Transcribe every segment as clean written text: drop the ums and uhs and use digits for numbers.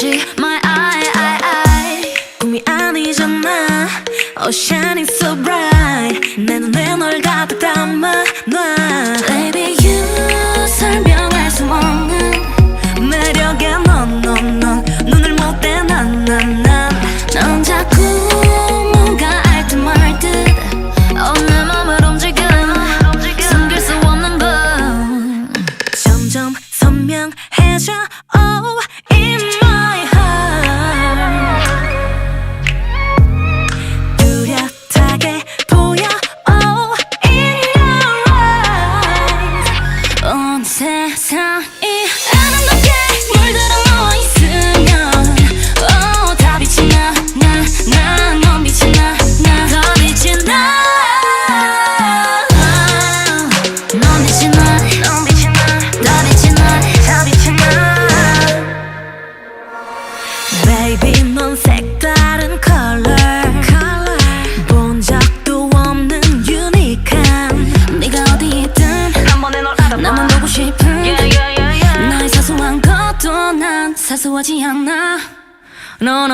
빛이 my eye 꿈이 아니잖아 Oh shining so bright 내 눈에 널 가득 담아놔 Baby you 설명할 수 없는 매력에 넌 눈을 못 떼 난 넌 자꾸 뭔가 알 듯 말 듯 내 맘을 움직여 숨길 수 없는 건 점점 선명해져 Oh in my heart 뚜렷하게 보여 Oh in your eyes 온 세상이 아름답게 물들어 너와 있으면 Oh 다 빛이 나 넌 빛이 나 더 빛이 나 넌 빛이 나 더 빛이 나 더 빛이 나 Baby 넌 색다른 color 본 적도 없는 유니크한 네가 어디 있든 나만 보고 싶은 너의 사소한 것도 난 사소하지 않아 No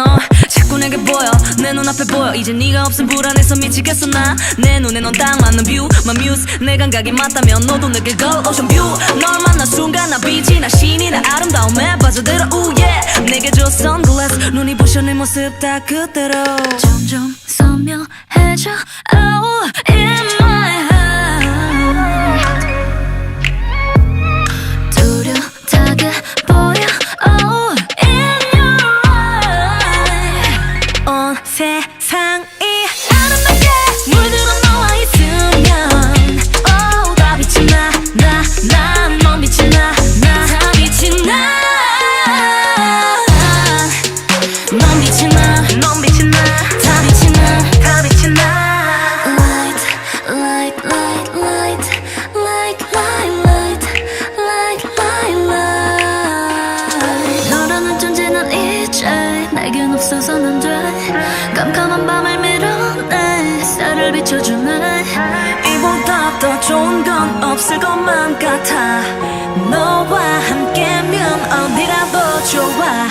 자꾸 내게 보여 내 눈앞에 보여 이제 네가 없음 불안해서 미치겠어 나 내 눈에 넌 딱 맞는 뷰 My muse 내 감각이 맞다면 너도 내게 go ocean view 널 만난 순간 나 빛이 나 신이 나 아름다움에 빠져들어 ooh yeah 내게 줘 sunglass 눈이 부셔 내 모습 다 그대로 점점 선명해져 Oh in my heart 뚜렷하게 보여 Oh in your eye 온 세상이 아름답게 물들어 너와 있으면 Oh 다 빛이 나 넌 빛이 나 다 빛이 나 넌 빛이 나 다 빛이 나 Light light light light light light light light light 너라는 존재 난 이제 내겐 없어서는 돼 깜깜한 밤을 밀어내 쌀을 비춰주네 이보다 더 좋은 건 없을 것만 같아 너와 함께면 어디라도 좋아